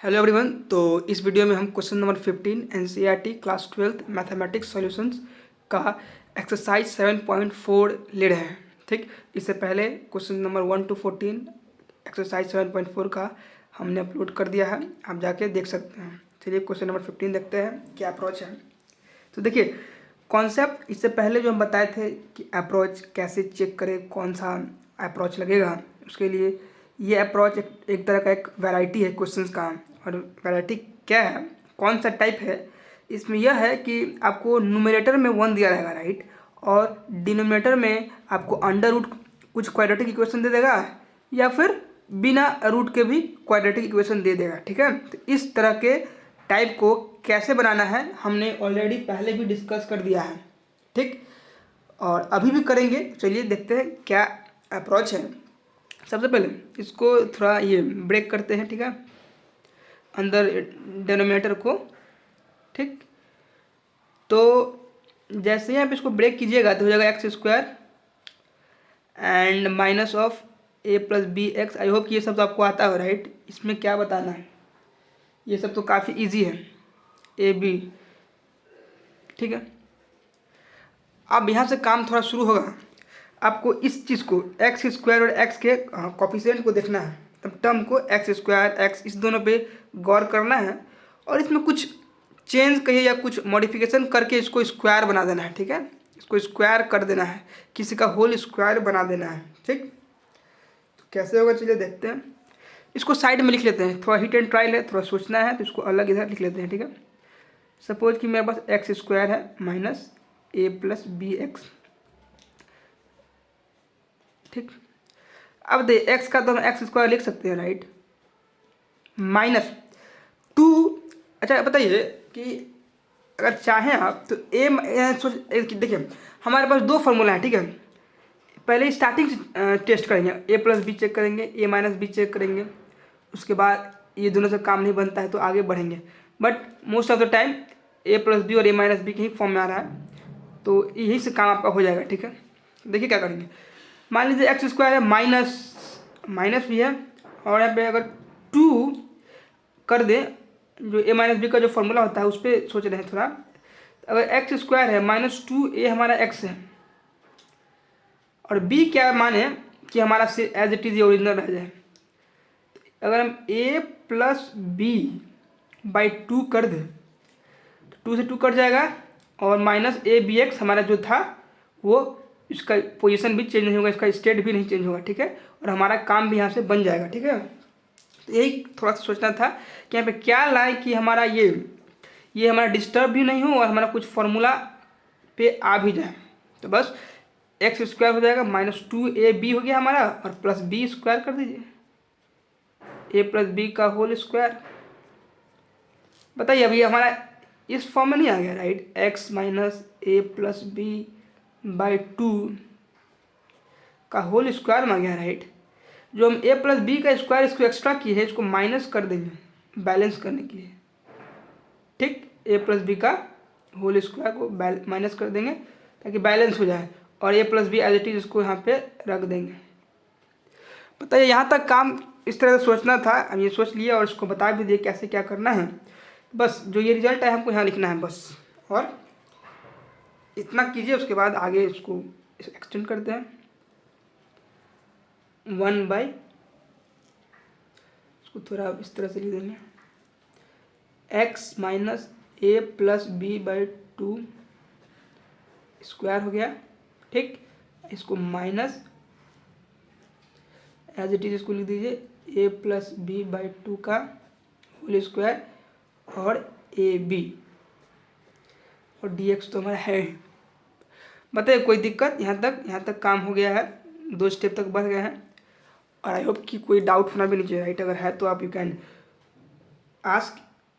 Hello everyone. तो इस video में हम question number 15 NCERT class 12 mathematics solutions का एक्सरसाइज 7.4 ले रहे हैं। ठीक, इससे पहले क्वेश्चन नंबर 1 to 14 एक्सरसाइज 7.4 का हमने अपलोड कर दिया है, आप जाके देख सकते हैं। चलिए क्वेश्चन नंबर 15 देखते हैं क्या अप्रोच है। तो देखिए कॉन्सेप्ट इससे पहले जो हम बताए थे कि अप्रोच कैसे चेक करें, कौन सा अप्रोच लगेगा, उसके लिए ये अप्रोच एक तरह का एक वैरायटी है क्वेश्चंस का। और वैरायटी क्या है, कौन सा टाइप है, इसमें यह है कि आपको न्यूमरेटर में 1 दिया रहेगा, राइट, और डिनोमिनेटर में आपको अंडर रूट कुछ क्वाड्रेटिक इक्वेशन दे देगा या फिर बिना रूट के भी क्वाड्रेटिक इक्वेशन दे देगा। ठीक है, तो इस तरह के टाइप को कैसे बनाना है हमने ऑलरेडी पहले भी डिस्कस कर दिया है। ठीक, और अभी भी करेंगे। चलिए देखते हैं क्या अप्रोच है। सबसे पहले इसको थोड़ा ये ब्रेक करते हैं, ठीक है, अंदर डेनोमिनेटर को। ठीक, तो जैसे ही आप इसको ब्रेक कीजिएगा तो हो जाएगा x square and minus of a plus b x. I hope कि ये सब तो आपको आता हो, राइट। इसमें क्या बताना है, ये सब तो काफ़ी इजी है, ए बी। ठीक है, अब यहाँ से काम थोड़ा शुरू होगा। आपको इस चीज़ को एक्स स्क्वायर और एक्स के कॉफिशिएंट को देखना है, तब टर्म को एक्स स्क्वायर एक्स इस दोनों पे गौर करना है और इसमें कुछ चेंज कहिए या कुछ मॉडिफिकेशन करके इसको स्क्वायर बना देना है। ठीक है, इसको स्क्वायर कर देना है, किसी का होल स्क्वायर बना देना है। ठीक, तो कैसे होगा चलिए देखते हैं। इसको साइड में लिख लेते हैं, थोड़ा हिट एंड ट्रायल है, थोड़ा सोचना है, तो इसको अलग इधर लिख लेते हैं। ठीक है, सपोज कि मेरे पास एक्स स्क्वायर है माइनस ए प्लस बी एक्स। ठीक, अब दे एक्स का तो हम एक्स स्क्वायर लिख सकते हैं, राइट, माइनस 2। अच्छा बताइए कि अगर चाहें आप तो देखिए हमारे पास दो फार्मूला है। ठीक है, पहले स्टार्टिंग से टेस्ट करेंगे, ए प्लस बी चेक करेंगे, ए माइनस बी चेक करेंगे, उसके बाद ये दोनों से काम नहीं बनता है तो आगे बढ़ेंगे। But most of the time a plus b और ए माइनस बी के ही फॉर्म में आ रहा है, तो यही से काम आपका हो जाएगा। ठीक है, देखिए क्या करेंगे। मान लीजिए एक्स स्क्वायर है माइनस माइनस भी है और यहाँ पे अगर 2 कर दें, जो ए माइनस बी का जो फॉर्मूला होता है उस पर सोच रहे हैं थोड़ा। अगर एक्स स्क्वायर है माइनस 2 ए हमारा एक्स है और बी क्या माने कि हमारा से एज इट इज़ ओरिजिनल रह जाए। अगर हम ए प्लस बी बाई 2 कर दें तो 2 से 2 कट जाएगा और माइनस ए बी एक्स हमारा जो था वो, इसका पोजीशन भी चेंज नहीं होगा, इसका स्टेट भी नहीं चेंज होगा। ठीक है, और हमारा काम भी यहाँ से बन जाएगा। ठीक है, तो यही थोड़ा सा सोचना था कि यहाँ पे क्या लाएं कि हमारा ये हमारा डिस्टर्ब भी नहीं हो और हमारा कुछ फॉर्मूला पे आ भी जाए। तो बस एक्स स्क्वायर हो जाएगा माइनस 2ab हो गया हमारा और प्लस बी स्क्वायर कर दीजिए, ए प्लस बी का होल स्क्वायर। बताइए अभी हमारा इस फॉर्म में नहीं आ गया, right, x minus A plus B by 2 का होल स्क्वायर में आ गया, राइट। जो हम ए प्लस बी का स्क्वायर इसको एक्स्ट्रा किए हैं इसको माइनस कर देंगे बैलेंस करने के लिए। ठीक, ए प्लस बी का होल स्क्वायर को माइनस कर देंगे ताकि बैलेंस हो जाए और A plus B as it is इसको यहाँ पे रख देंगे। बताइए यहाँ तक काम इस तरह से सोचना था, हम ये सोच लिया और इसको बता भी दिए कैसे क्या करना है। बस जो ये रिजल्ट है हमको यहाँ लिखना है बस, और इतना कीजिए, उसके बाद आगे इसको एक्सटेंड करते हैं 1 बाई, इसको थोड़ा इस तरह से लिख देंगे, x minus A plus B by 2 square हो गया। ठीक, इसको माइनस एज इट इज इसको लिख दीजिए ए प्लस बी बाई 2 का होल स्क्वायर और ए बी और डी एक्स तो हमारा है। बताइए कोई दिक्कत, यहाँ तक काम हो गया है, 2 स्टेप तक बढ़ गए हैं और आई होप कि कोई डाउट होना भी नहीं चाहिए, राइट। अगर है तो आप you can ask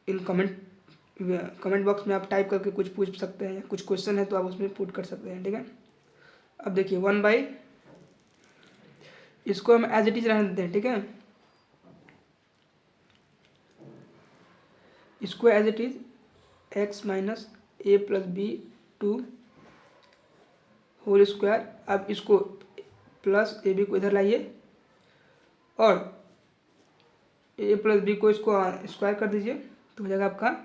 in comment box में, आप टाइप करके कुछ पूछ सकते हैं, कुछ क्वेश्चन है तो आप उसमें पुट कर सकते हैं। ठीक है, अब देखिए 1 बाई, इसको हम एज इट इज रहने देते हैं। ठीक है, इसको as it is x minus A plus b 2 whole square. अब इसको प्लस ए बी को इधर लाइए और ए प्लस बी को इसको स्क्वायर कर दीजिए तो हो जाएगा आपका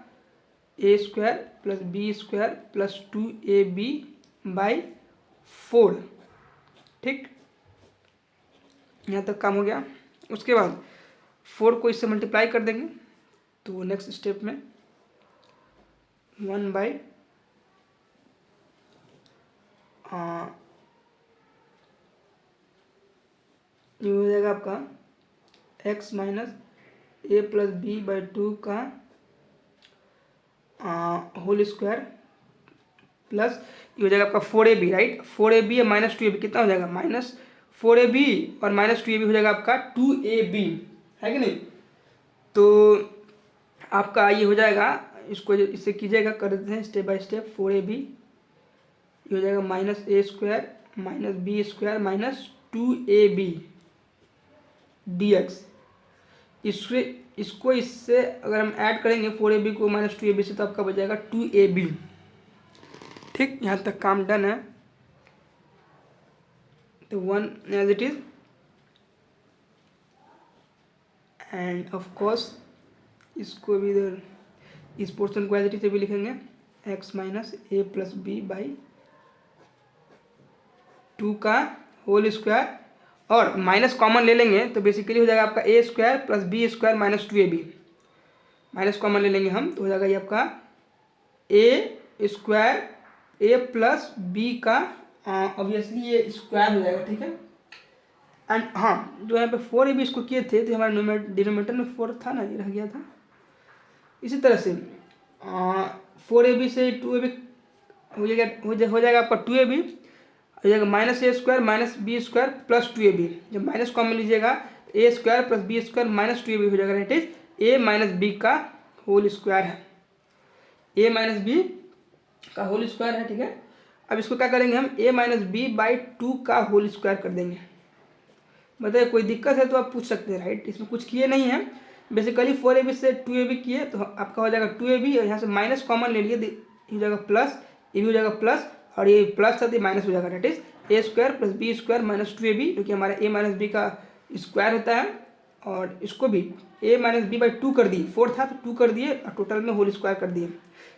A square plus B square plus 2ab by 4। ठीक, यहाँ तक काम हो गया। उसके बाद 4 को इससे मल्टीप्लाई कर देंगे तो नेक्स्ट स्टेप में 1 बाई ये हो जाएगा आपका x minus A plus B by 2 का होल स्क्वायर प्लस ये हो जाएगा आपका 4ab, राइट। 4ab या माइनस 2ab कितना हो जाएगा, माइनस 4ab और माइनस 2ab हो जाएगा आपका 2ab, है कि नहीं। तो आपका ये हो जाएगा, इसको इससे कीजिएगा, कर देते हैं स्टेप बाय स्टेप। 4ab ये हो जाएगा minus A square minus B square minus 2ab dx। इसको इससे अगर हम ऐड करेंगे 4ab को माइनस 2ab से तो आपका बच जाएगा 2ab। ठीक, यहाँ तक काम डन है। तो 1 as it is and of course इसको भी इधर इस पोर्शन को एज इट इज से भी लिखेंगे x minus A plus B by 2 का होल स्क्वायर और माइनस कॉमन ले लेंगे तो बेसिकली हो जाएगा आपका A square plus B square minus 2ab। Minus common ले लेंगे हम तो हो जाएगा ये आपका A square A plus B का ऑब्वियसली ये स्क्वायर हो जाएगा। ठीक है, एंड हाँ जो यहाँ पे 4ab इसको किए थे तो हमारे डिनोमिनेटर में 4 था ना, ये रह गया था। इसी तरह से 4ab से 2ab हो जाएगा आपका 2ab हो जाएगा minus A square minus B square plus 2ab। जब माइनस कॉमन लीजिएगा तो A square plus B square minus 2ab हो जाएगा, it is A minus B का होल स्क्वायर है, ए माइनस बी का होल स्क्वायर है। ठीक है, अब इसको क्या करेंगे हम ए माइनस बी बाई 2 का होल स्क्वायर कर देंगे। बताइए कोई दिक्कत है तो आप पूछ सकते हैं, राइट। इसमें कुछ किए नहीं है, बेसिकली 4ab से 2ab किए तो आपका हो जाएगा 2ab और यहाँ से माइनस कॉमन ले लिए हो जाएगा प्लस, ये भी हो जाएगा प्लस और ये प्लस था तो माइनस हो जाएगा, that is a square plus B square minus 2ab जो कि हमारा ए माइनस बी का स्क्वायर होता है। और इसको भी ए माइनस बी बाई 2 कर दिए, 4 था तो 2 कर दिए और टोटल में होल स्क्वायर कर दिए।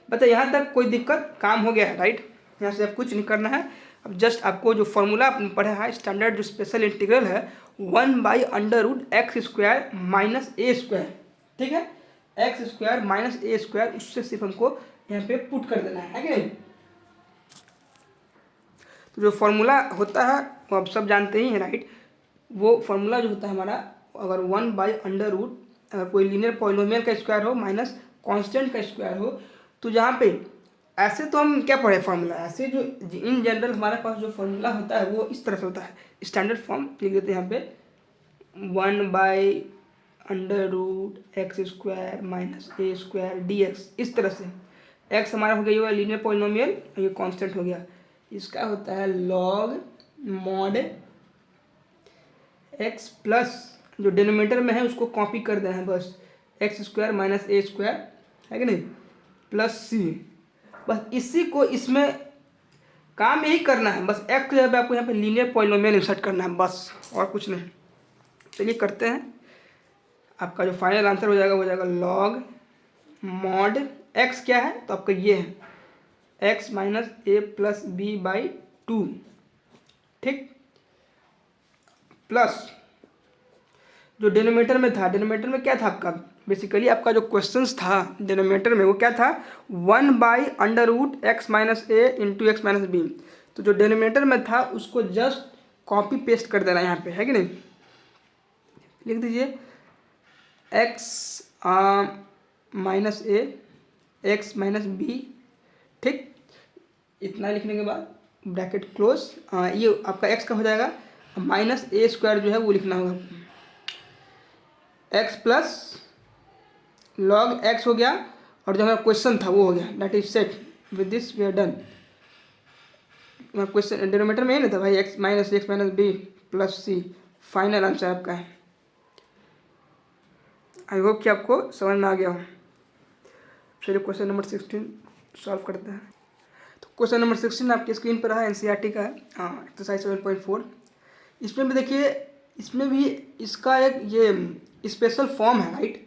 बताइए यहाँ तक कोई दिक्कत, काम हो गया है, राइट। यहाँ से अब कुछ नहीं करना है, अब जस्ट आपको जो फॉर्मूला आपने पढ़ा है स्टैंडर्ड जो स्पेशल इंटीग्रल है 1/√x² माइनस ए स्क्वायर। ठीक है, x square minus A square, उससे सिर्फ हमको यहाँ पे पुट कर देना है कि नहीं। तो जो फॉर्मूला होता है वो आप सब जानते ही हैं, राइट। वो फॉर्मूला जो होता है हमारा, अगर 1/√, अगर कोई लीनियर पॉलिनोमियल का स्क्वायर हो माइनस कांस्टेंट का स्क्वायर हो, तो जहाँ पे ऐसे तो हम क्या पढ़े फॉर्मूला, ऐसे जो इन जनरल हमारे पास जो फॉर्मूला होता है वो इस तरह से होता है, स्टैंडर्ड फॉर्म लिख देते हैं यहाँ पे 1/√x² minus A square dx। इस तरह से x हमारा हो गया ये लीनियर पॉलिनोमियल और ये कांस्टेंट हो गया, इसका होता है log mod x प्लस जो डिनोमिनेटर में है उसको कॉपी कर देना है बस, x² माइनस ए स्क्वायर, है कि नहीं, प्लस c। बस इसी को इसमें काम यही करना है, बस x की जगह पे आपको यहाँ पे लीनियर पॉलिनोमियल इंसर्ट करना है बस, और कुछ नहीं। चलिए करते हैं, आपका जो फाइनल आंसर हो जाएगा log mod x क्या है तो आपका ये है x minus A plus B by 2। ठीक, प्लस जो डिनोमिनेटर में था, डिनोमिनेटर में क्या था आपका, बेसिकली आपका जो क्वेश्चंस था डिनोमिनेटर में वो क्या था 1/√x माइनस ए इंटू एक्स माइनस बी। तो जो डिनोमिनेटर में था उसको जस्ट कॉपी पेस्ट कर देना यहाँ पे, है कि नहीं। लिख दीजिए x माइनस ए एक्स माइनस बी। ठीक, इतना लिखने के बाद ब्रैकेट क्लोज, ये आपका x का हो जाएगा, माइनस ए स्क्वायर जो है वो लिखना होगा, x प्लस log x हो गया और जो हमारा क्वेश्चन था वो हो गया, that is set. With this we are done. Question denominator में है ना था भाई x minus X minus B plus C, final answer आपका है। आई होप कि आपको समझ में आ गया हो। चलिए क्वेश्चन नंबर 16 सॉल्व करते हैं। तो क्वेश्चन नंबर 16 आपकी स्क्रीन पर है, एनसीईआरटी का है, एक्सरसाइज 7.4। इसमें भी देखिए इसमें भी इसका एक ये स्पेशल फॉर्म है, राइट।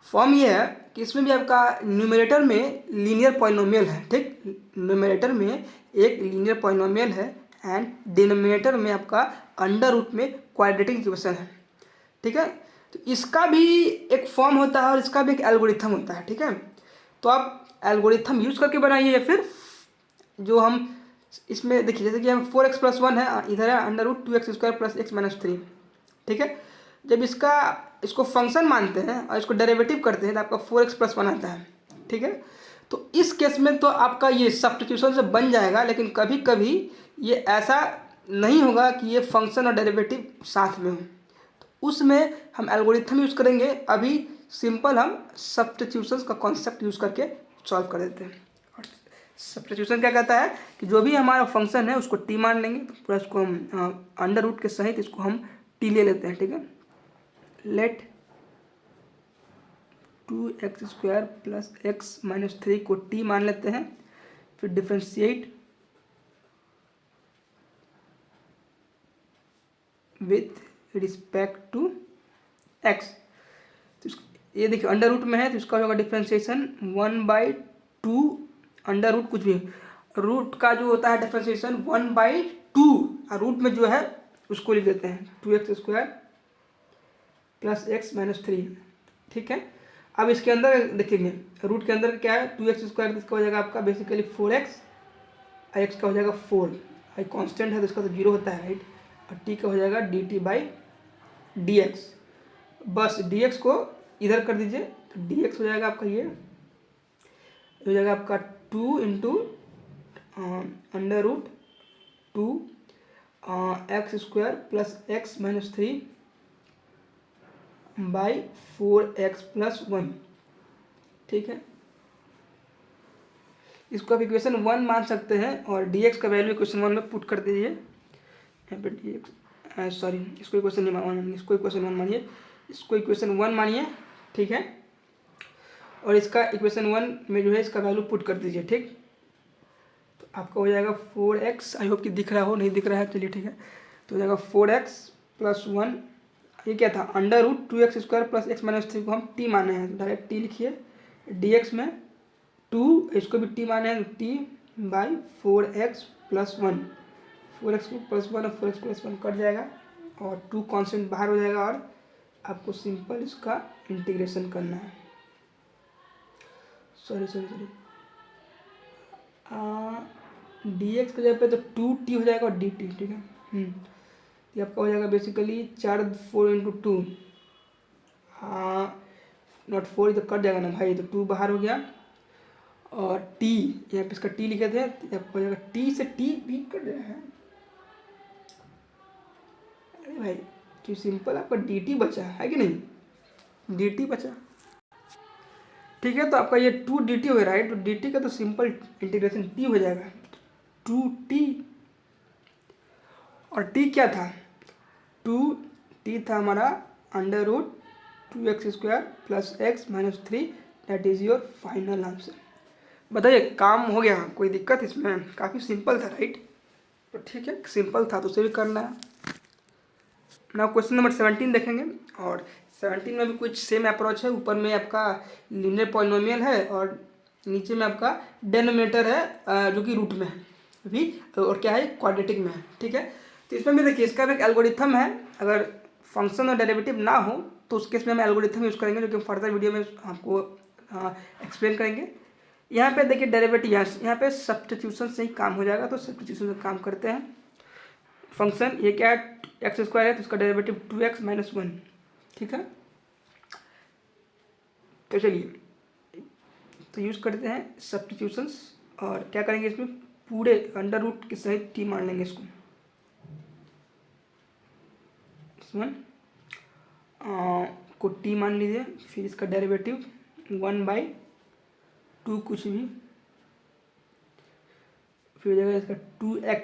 फॉर्म ये है कि इसमें भी आपका न्यूमरेटर में लीनियर पॉलिनोमियल है, ठीक। न्यूमरेटर में एक लीनियर पॉलिनोमियल है एंड डिनोमिनेटर में आपका अंडर रूट में क्वाड्रेटिक इक्वेशन है, ठीक है। तो इसका भी एक फॉर्म होता है और इसका भी एक एल्गोरिथम होता है, ठीक है। तो आप एल्गोरिथम यूज करके बनाइए या फिर जो हम इसमें देखिए, जैसे कि हम 4x+1 है, इधर है अंडर रूट 2x² + x - 3, ठीक है। जब इसको फंक्शन मानते हैं और इसको डेरिवेटिव करते हैं तो आपका 4x+1 आता है, ठीक है। तो इस केस में तो आपका ये सब्स्टिट्यूशन से बन जाएगा, लेकिन कभी कभी ये ऐसा नहीं होगा कि ये फंक्शन और डेरिवेटिव साथ में हो, तो उसमें हम एल्गोरिथम यूज़ करेंगे। अभी सिंपल हम सब्स्टिट्यूशन का कॉन्सेप्ट यूज़ करके सॉल्व कर देते हैं। सब्स्टिट्यूशन क्या कहता है कि जो भी हमारा फंक्शन है उसको टी मान लेंगे, तो पूरा इसको हम अंडर रूट के सहित इसको हम टी ले लेते हैं, ठीक है। लेट 2x² + x - 3 को टी मान लेते हैं, फिर differentiate with respect to x। तो ये देखिए अंडर रूट में है तो इसका होगा डिफ्रेंशिएशन 1/2 अंडर रूट कुछ भी, रूट का जो होता है डिफ्रेंशिएशन 1/2 और रूट में जो है उसको लिख देते हैं 2x² + x - 3, ठीक है। अब इसके अंदर देखेंगे रूट के अंदर क्या है, 2x², इसका हो जाएगा आपका बेसिकली 4x और x का हो जाएगा 4, और कांस्टेंट है तो इसका तो 0 होता है, राइट। और t का हो जाएगा dt/dx। बस dx को इधर कर दीजिए तो dx हो जाएगा आपका ये हो जाएगा आपका 2 × under root 2 x² + x - 3/4x+1, ठीक है। इसको आप इक्वेशन 1 मान सकते हैं और dx का वैल्यू इक्वेशन 1 में पुट कर दीजिए। यहाँ पे dx सॉरी इसको इक्वेशन नहीं मानिए, इसको इक्वेशन 1 मानिए, इसको इक्वेशन 1 मानिए, ठीक है। और इसका इक्वेशन 1 में जो है इसका वैल्यू पुट कर दीजिए, ठीक। तो आपका हो जाएगा 4x, आई होप कि दिख रहा हो, नहीं दिख रहा है चलिए ठीक है। तो हो जाएगा 4x + 1, ये क्या था अंडर रूट 2x² + x - 3 को हम टी माने हैं, डायरेक्ट टी लिखिए। dx में 2 इसको भी टी माने हैं, t/4x+1, 4x+1 और 4x+1 कट जाएगा और 2 कांस्टेंट बाहर हो जाएगा और आपको सिंपल इसका इंटीग्रेशन करना है। सॉरी dx की जगह पे तो 2t हो जाएगा और dt, ठीक है। ये आपका हो जाएगा बेसिकली 4 × 2, नॉट 4, तो कट जाएगा ना भाई, तो 2 बाहर हो गया और t यहाँ पे इसका t लिखे थे, तो आपका हो जाएगा t से t भी कट रहा है, अरे भाई तो सिंपल आपका dt बचा है कि नहीं, dt बचा, ठीक है। तो आपका ये 2 dt हो रहा है, तो dt का तो सिंपल इंटीग्रेशन t हो जाएगा 2t, और t क्या था 2t था हमारा under root 2x² + x - 3, that is your final answer. बताइए काम हो गया, कोई दिक्कत इसमें, काफ़ी सिंपल था, राइट। तो ठीक है सिंपल था तो उसे भी करना है ना। क्वेश्चन नंबर 17 देखेंगे और 17 में भी कुछ सेम अप्रोच है। ऊपर में आपका लीनियर पॉलिनोमियल है और नीचे में आपका डेनोमिनेटर है जो कि रूट में है भी, और क्या है क्वाड्रेटिक में है, ठीक है। तो इसमें भी देखिए इसका भी एक एल्गोरिथम है, अगर फंक्शन और डेरिवेटिव ना हो तो उस केस में हम एल्गोरिथम यूज़ करेंगे जो कि फर्दर वीडियो में आपको एक्सप्लेन करेंगे। यहाँ पे देखिए डेरिवेटिव यहाँ पे सब्स्टिट्यूशन से ही काम हो जाएगा, तो सब्स्टिट्यूशन से काम करते हैं। फंक्शन ये क्या है x² है तो इसका डेरिवेटिव 2x - 1, ठीक है। तो चलिए तो यूज़ करते हैं सब्स्टिट्यूशंस और क्या करेंगे इसमें पूरे अंडर रूट के सहित t मान लेंगे इसको, को t मान लीजिए, फिर इसका डेरिवेटिव 1/2 कुछ भी, फिर हो जाएगा इसका 2x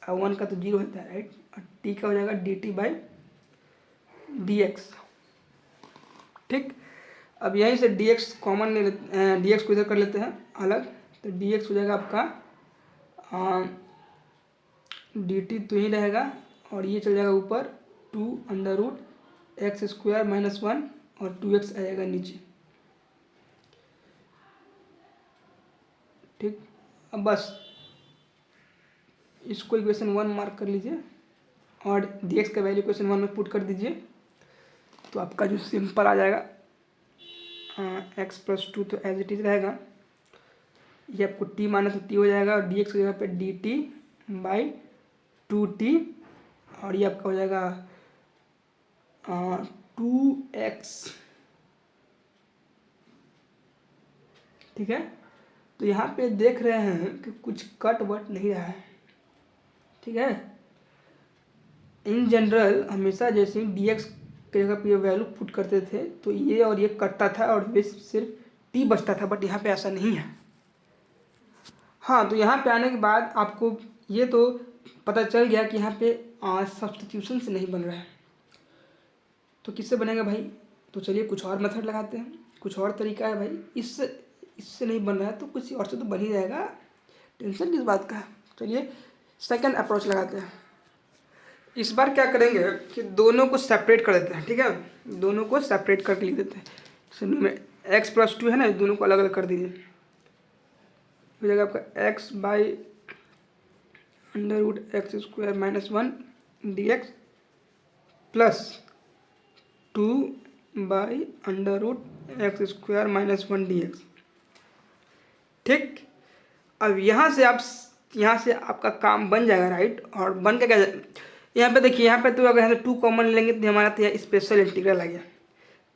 और 1 का तो 0 होता है, राइट। और t का हो जाएगा dt/dx, ठीक। अब यहीं से dx कॉमन ले लेते हैं, dx को इधर कर लेते हैं अलग, तो dx हो जाएगा आपका dt तो ही रहेगा और ये चल जाएगा ऊपर 2√x² माइनस 1 और 2x आएगा नीचे। ठीक, अब बस इसको इक्वेशन 1 मार्क कर लीजिए और dx का वैल्यू इक्वेशन 1 में पुट कर दीजिए, तो आपका जो सिंपल आ जाएगा x+2 तो एज इट इज रहेगा, ये आपको t माना तो t हो जाएगा और dx की जगह पे dt/2t और ये आपका हो जाएगा 2x। ठीक है, तो यहाँ पे देख रहे हैं कि कुछ कट वट नहीं रहा है। ठीक है, इन जनरल हमेशा जैसे dx की जगह पे ये वैल्यू पुट करते थे तो ये और ये कटता था और ये सिर्फ t बचता था, बट यहाँ पे ऐसा नहीं है। हाँ, तो यहाँ पे आने के बाद आपको ये तो पता चल गया कि यहाँ पे सब्स्टिट्यूशन से नहीं बन रहा है, तो किससे बनेगा भाई? तो चलिए कुछ और मेथड लगाते हैं, कुछ और तरीका है भाई। इससे नहीं बन रहा है तो कुछ और से तो बन ही जाएगा, टेंशन किस बात का है। चलिए सेकंड अप्रोच लगाते हैं। इस बार क्या करेंगे कि दोनों को सेपरेट कर देते हैं। ठीक है, दोनों को सेपरेट करके लिख देते हैं। जैसे में x+2 है ना, दोनों को अलग अलग कर दीजिए। हो जाएगा आपका x/√x² minus 1 dx plus 2/√x² minus 1 dx। ठीक, अब यहाँ से आपका काम बन जाएगा, राइट। और बन के क्या, यहाँ पे देखिए, यहाँ पे तो अगर यहाँ से 2 कॉमन लेंगे तो हमारा तो स्पेशल इंटीग्रल आ गया।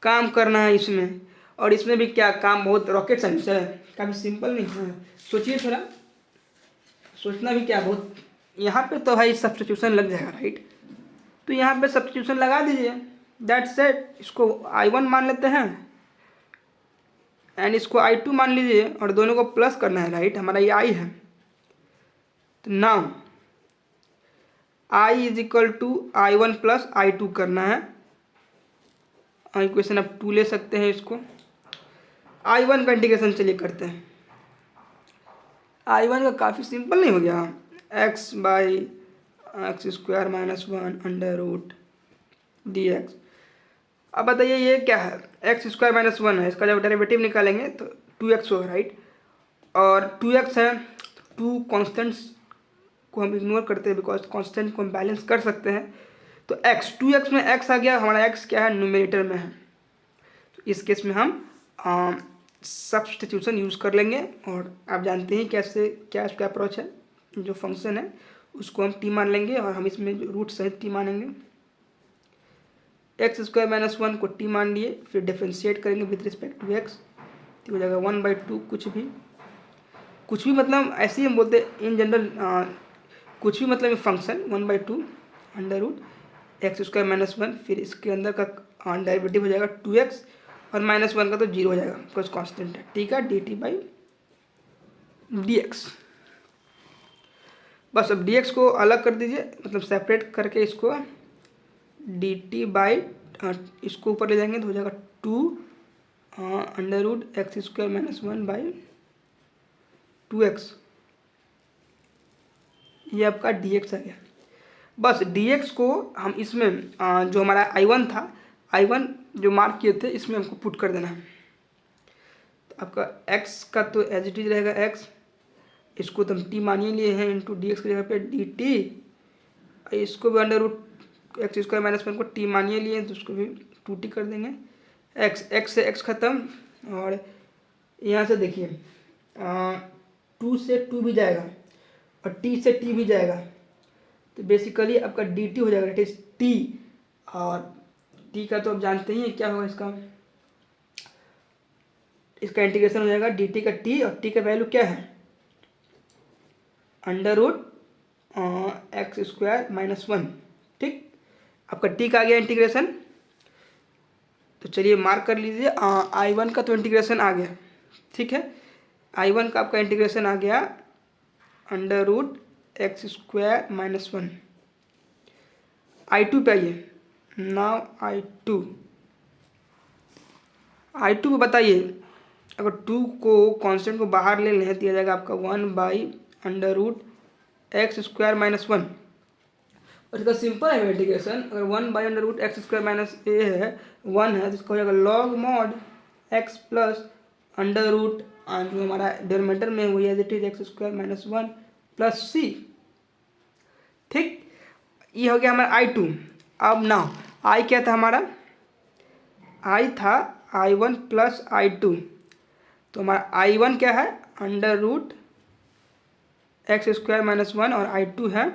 काम करना है इसमें, और इसमें भी क्या काम, बहुत रॉकेट साइंस है, काफ़ी सिंपल नहीं है। सोचिए थोड़ा, सोचना भी क्या बहुत। यहाँ पे तो भाई सब्स्टिट्यूशन लग जाएगा, राइट। तो यहाँ पे सब्स्टिट्यूशन लगा दीजिए, दैट्स इट। इसको I1 मान लेते हैं एंड इसको I2 मान लीजिए और दोनों को प्लस करना है, राइट। हमारा ये I है, तो now I is equal to I1 plus I2 करना है। इक्वेशन आप 2 ले सकते हैं। इसको I1 का इंटीग्रेशन चलिए करते हैं। I1 का काफ़ी सिंपल नहीं हो गया, x/x² minus 1 under root dx। अब बताइए ये क्या है, x² माइनस 1 है, इसका जब डेरिवेटिव निकालेंगे तो 2x होगा, राइट। और 2x है, 2 कॉन्स्टेंट्स को हम इग्नोर करते हैं बिकॉज कांस्टेंट को हम बैलेंस कर सकते हैं। तो x 2x में x आ गया, हमारा x क्या है, न्यूमरेटर में है। तो इस केस में हम सब्स्टिट्यूशन यूज़ कर लेंगे, और आप जानते हैं कैसे, क्या इसका अप्रोच है। जो फंक्शन है उसको हम t मान लेंगे और हम इसमें जो रूट सहित t मानेंगे। x² माइनस 1 को t मान लिए, फिर डिफ्रेंशिएट करेंगे विद रिस्पेक्ट टू x, तो हो जाएगा 1/2 कुछ भी मतलब ऐसे ही हम बोलते हैं इन जनरल, कुछ भी मतलब फंक्शन 1/2 अंडर√x² माइनस 1, फिर इसके अंदर का डेरिवेटिव हो जाएगा 2x और माइनस 1 का तो 0 हो जाएगा बिकॉज कांस्टेंट है। ठीक है, dt/dx। बस अब dx को अलग कर दीजिए, मतलब सेपरेट करके इसको dt/ इसको ऊपर ले जाएंगे तो हो जाएगा 2 अंडर√x² माइनस 1/2x। ये आपका dx आ गया। बस dx को हम इसमें जो हमारा I1 था, I1 जो मार्क किए थे, इसमें हमको पुट कर देना है। तो आपका x का तो एज इट इज रहेगा x, इसको तो हम t मानिए लिए हैं, इंटू dx की जगह पे dt, इसको भी अंडर√x² माइनस 1 को t मानिए लिए तो उसको भी 2t कर देंगे। x से x खत्म, और यहाँ से देखिए 2 से 2 भी जाएगा और t से t भी जाएगा, तो बेसिकली आपका dt हो जाएगा, इट इज t। और t का तो आप जानते ही हैं क्या होगा, इसका इंटीग्रेशन हो जाएगा dt का t, और t का वैल्यू क्या है, अंडर√x² माइनस 1। ठीक, आपका t का आ गया इंटीग्रेशन। तो चलिए मार्क कर लीजिए, I1 का तो इंटीग्रेशन आ गया। ठीक है, I1 का आपका इंटीग्रेशन आ गया अंडर√x² माइनस 1। I2 पे आइए, नाउ I2 पे बताइए, अगर 2 को कांस्टेंट को बाहर ले लें दिया जाएगा आपका 1/√x² माइनस 1, और और इसका सिंपल इंटीग्रेशन अगर 1/√x² माइनस ए है 1 है तो इसका हो जाएगा log mod x plus under root जो हमारा डिनोमिनेटर में वही as it is x² minus 1 plus c। ठीक, ये हो गया हमारा I2। अब ना I क्या था हमारा, I था I1 प्लस I2, तो हमारा I1 क्या है अंडर रूट x² माइनस 1 और I2 है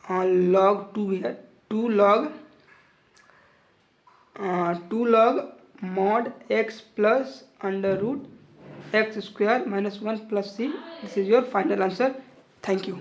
log 2 है 2 log mod x plus under root x² minus 1 plus c। This is your final answer. Thank you.